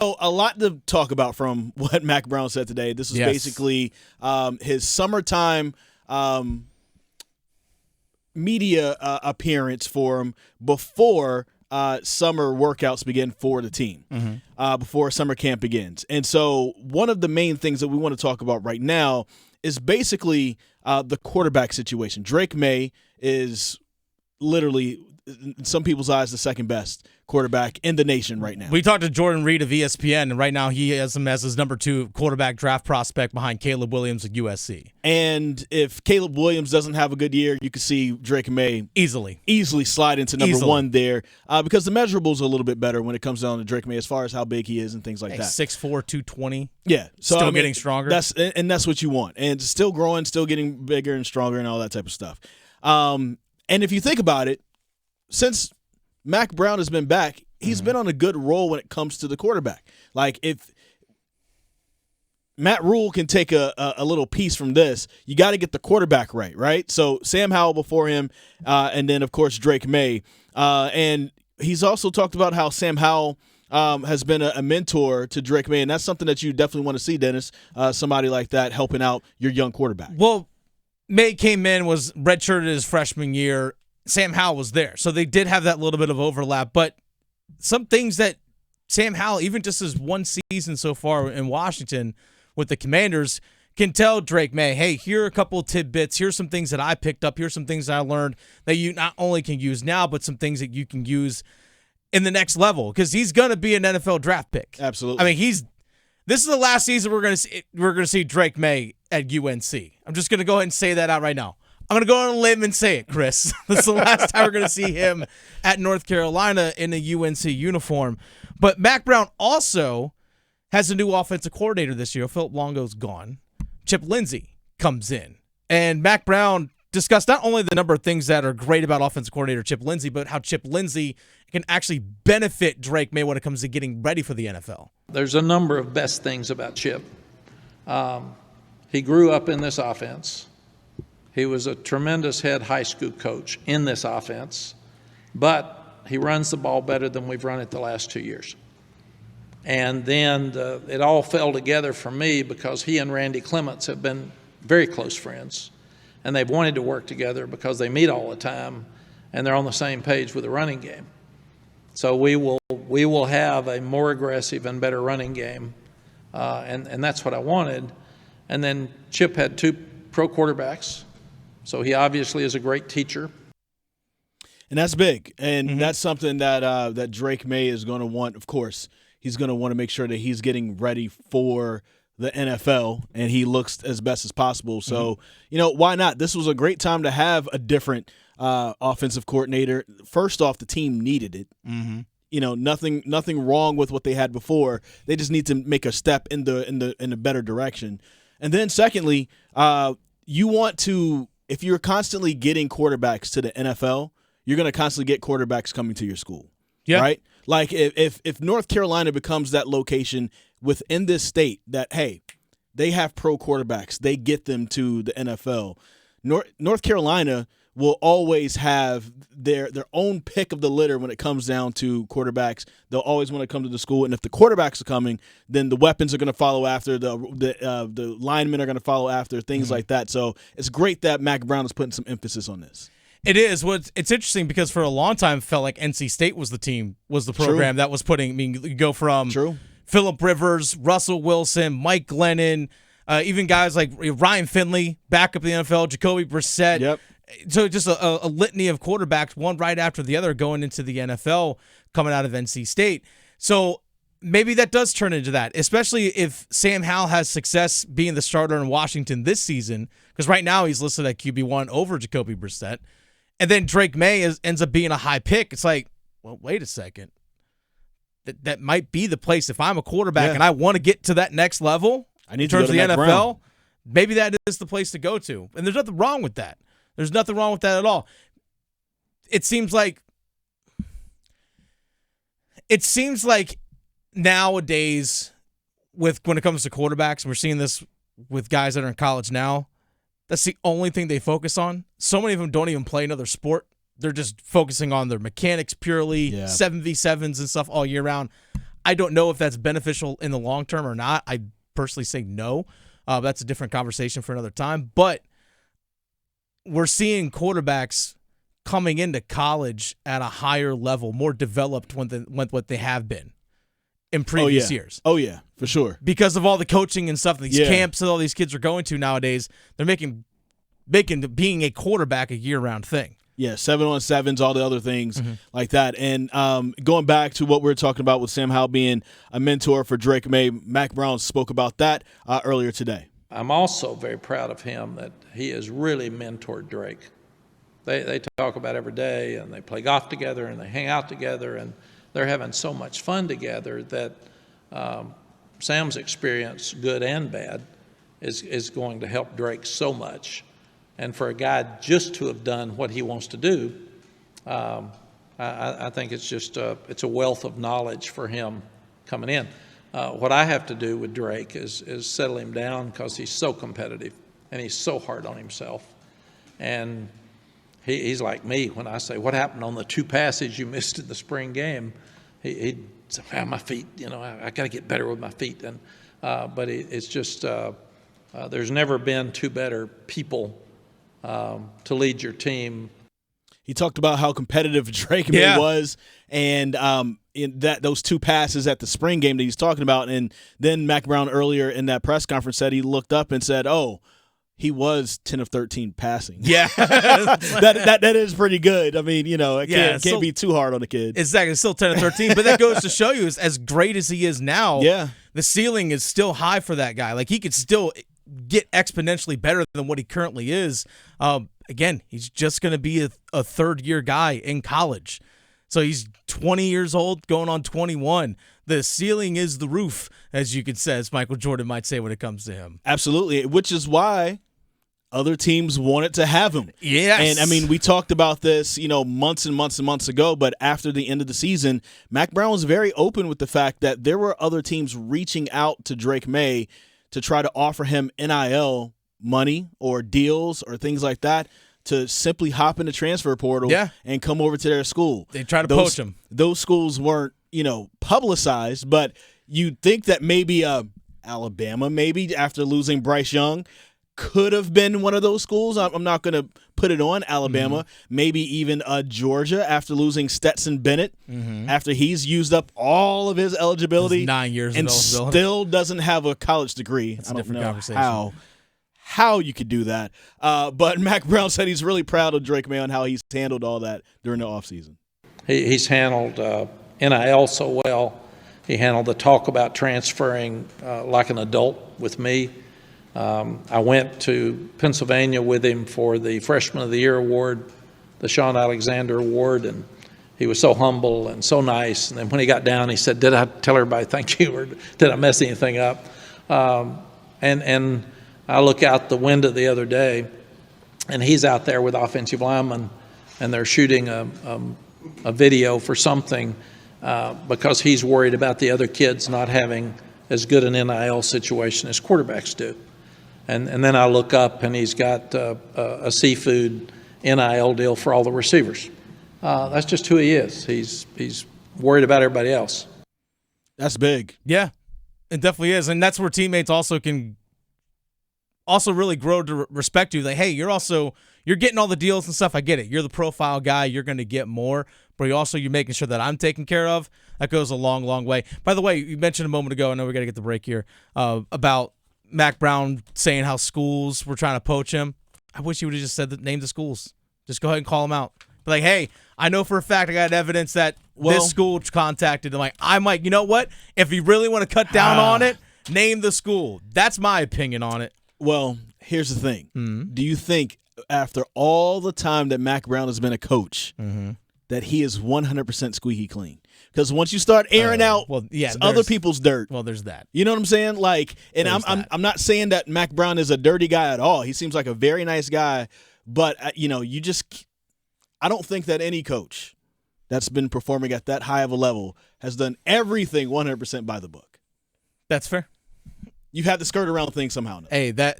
So a lot to talk about from what Mack Brown said today. This is basically his summertime media appearance for him before summer workouts begin for the team, before summer camp begins. And so one of the main things that we want to talk about right now is basically the quarterback situation. Drake Maye is literally, in some people's eyes, the second best quarterback in the nation right now. We talked to Jordan Reed of ESPN, and right now he has him as his number 2 quarterback draft prospect behind Caleb Williams at USC. And if Caleb Williams doesn't have a good year, you could see Drake Maye easily slide into number 1 there, because the measurables are a little bit better when it comes down to Drake Maye as far as how big he is and things like that. 6'4", 220. Yeah. So, still getting stronger. That's what you want. And still growing, still getting bigger and stronger and all that type of stuff. And if you think about it, since Mack Brown has been back, he's been on a good roll when it comes to the quarterback. Like, if Matt Rule can take a little piece from this, you got to get the quarterback right? So Sam Howell before him, and then, of course, Drake Maye. And he's also talked about how Sam Howell has been a mentor to Drake Maye, and that's something that you definitely want to see, Dennis, somebody like that helping out your young quarterback. Well, Maye came in, was redshirted his freshman year. Sam Howell was there. So they did have that little bit of overlap. But some things that Sam Howell, even just his one season so far in Washington with the Commanders, can tell Drake Maye, hey, here are a couple of tidbits. Here's some things that I picked up. Here's some things that I learned that you not only can use now, but some things that you can use in the next level, because he's going to be an NFL draft pick. Absolutely. I mean, this is the last season we're going to see Drake Maye at UNC. I'm just going to go ahead and say that out right now. I'm going to go on a limb and say it, Chris. This is the last time we're going to see him at North Carolina in a UNC uniform. But Mack Brown also has a new offensive coordinator this year. Philip Longo's gone. Chip Lindsey comes in. And Mack Brown discussed not only the number of things that are great about offensive coordinator Chip Lindsey, but how Chip Lindsey can actually benefit Drake Maye when it comes to getting ready for the NFL. There's a number of best things about Chip. He grew up in this offense. He was a tremendous head high school coach in this offense, but he runs the ball better than we've run it the last 2 years. And then it all fell together for me because he and Randy Clements have been very close friends, and they've wanted to work together because they meet all the time, and they're on the same page with the running game. So we will have a more aggressive and better running game, and that's what I wanted. And then Chip had 2 pro quarterbacks. So he obviously is a great teacher. And that's big. And that's something that Drake Maye is going to want. Of course, he's going to want to make sure that he's getting ready for the NFL and he looks as best as possible. So, why not? This was a great time to have a different offensive coordinator. First off, the team needed it. Nothing wrong with what they had before. They just need to make a step in the better direction. And then secondly, you want to, if you're constantly getting quarterbacks to the NFL, you're going to constantly get quarterbacks coming to your school. Yeah. Right? Like if North Carolina becomes that location within this state that, hey, they have pro quarterbacks, they get them to the NFL. North Carolina will always have their own pick of the litter when it comes down to quarterbacks. They'll always want to come to the school, and if the quarterbacks are coming, then the weapons are going to follow after, the linemen are going to follow after, things like that. So it's great that Mack Brown is putting some emphasis on this. It is. It's interesting because for a long time it felt like NC State was the program that was putting. I mean, you go from Phillip Rivers, Russell Wilson, Mike Glennon, even guys like Ryan Finley back up in the NFL, Jacoby Brissett. Yep. So just a litany of quarterbacks, one right after the other, going into the NFL, coming out of NC State. So maybe that does turn into that, especially if Sam Howell has success being the starter in Washington this season, because right now he's listed at QB1 over Jacoby Brissett. And then Drake Maye ends up being a high pick. It's like, well, wait a second. That might be the place. If I'm a quarterback and I want to get to that next level in terms of the NFL, Brown. Maybe that is the place to go to. And there's nothing wrong with that. There's nothing wrong with that at all. It seems like nowadays, when it comes to quarterbacks, we're seeing this with guys that are in college now, that's the only thing they focus on. So many of them don't even play another sport. They're just focusing on their mechanics purely, 7v7s and stuff all year round. I don't know if that's beneficial in the long term or not. I personally say no. That's a different conversation for another time. But we're seeing quarterbacks coming into college at a higher level, more developed than what they have been in previous years. Oh, yeah, for sure. Because of all the coaching and stuff, these camps that all these kids are going to nowadays, they're making being a quarterback a year-round thing. Yeah, 7-on-7s, all the other things like that. And going back to what we were talking about with Sam Howell being a mentor for Drake Maye, Mack Brown spoke about that earlier today. I'm also very proud of him that he has really mentored Drake. They talk about every day, and they play golf together, and they hang out together, and they're having so much fun together that Sam's experience, good and bad, is going to help Drake so much. And for a guy just to have done what he wants to do, I think it's just it's a wealth of knowledge for him coming in. What I have to do with Drake is settle him down because he's so competitive and he's so hard on himself. And he's like me when I say, what happened on the 2 passes you missed in the spring game? He'd say, my feet, I got to get better with my feet. And but it's just there's never been 2 better people to lead your team. He talked about how competitive Drake Maye was, and in those 2 passes at the spring game that he's talking about. And then Mack Brown earlier in that press conference said he looked up and said, "Oh, he was 10 of 13 passing." Yeah, that is pretty good. I mean, it can't be too hard on the kid. Exactly, still 10 of 13, but that goes to show you, as great as he is now, the ceiling is still high for that guy. Like, he could still get exponentially better than what he currently is. Again, he's just going to be a third-year guy in college. So he's 20 years old, going on 21. The ceiling is the roof, as you could say, as Michael Jordan might say when it comes to him. Absolutely, which is why other teams wanted to have him. Yes. And, I mean, we talked about this, months and months and months ago, but after the end of the season, Mack Brown was very open with the fact that there were other teams reaching out to Drake Maye to try to offer him NIL money or deals or things like that to simply hop in the transfer portal and come over to their school. They try to poach him. Those schools weren't, publicized, but you'd think that maybe Alabama, maybe after losing Bryce Young, could have been one of those schools. I'm not going to put it on Alabama. Maybe even Georgia after losing Stetson Bennett, after he's used up all of his eligibility. He's 9 years and of eligibility. Still doesn't have a college degree. That's I a don't different know conversation. how you could do that. But Mack Brown said he's really proud of Drake Maye on how he's handled all that during the offseason. He's handled NIL so well. He handled the talk about transferring like an adult with me. I went to Pennsylvania with him for the Freshman of the Year award, the Sean Alexander Award, and he was so humble and so nice. And then when he got down, he said, "Did I tell everybody thank you, or did I mess anything up?" And I look out the window the other day, and he's out there with offensive linemen, and they're shooting a video for something because he's worried about the other kids not having as good an NIL situation as quarterbacks do. And then I look up, and he's got a seafood NIL deal for all the receivers. That's just who he is. He's worried about everybody else. That's big. Yeah, it definitely is. And that's where teammates also can really grow to respect you. Like, hey, you're getting all the deals and stuff. I get it. You're the profile guy. You're going to get more. But you're making sure that I'm taken care of. That goes a long, long way. By the way, you mentioned a moment ago, I know we got to get the break here, about Mack Brown saying how schools were trying to poach him. I wish he would have just said name the schools. Just go ahead and call them out. Be like, hey, I know for a fact I got evidence that this school contacted him. Like, I might, you know what? If you really want to cut down on it, name the school. That's my opinion on it. Well, here's the thing. Do you think after all the time that Mack Brown has been a coach that he is 100% squeaky clean? Because once you start airing out other people's dirt, there's that. You know what I'm saying? Like, and I'm not saying that Mack Brown is a dirty guy at all. He seems like a very nice guy, but I don't think that any coach that's been performing at that high of a level has done everything 100% by the book. That's fair. You have to skirt around things somehow. Hey, that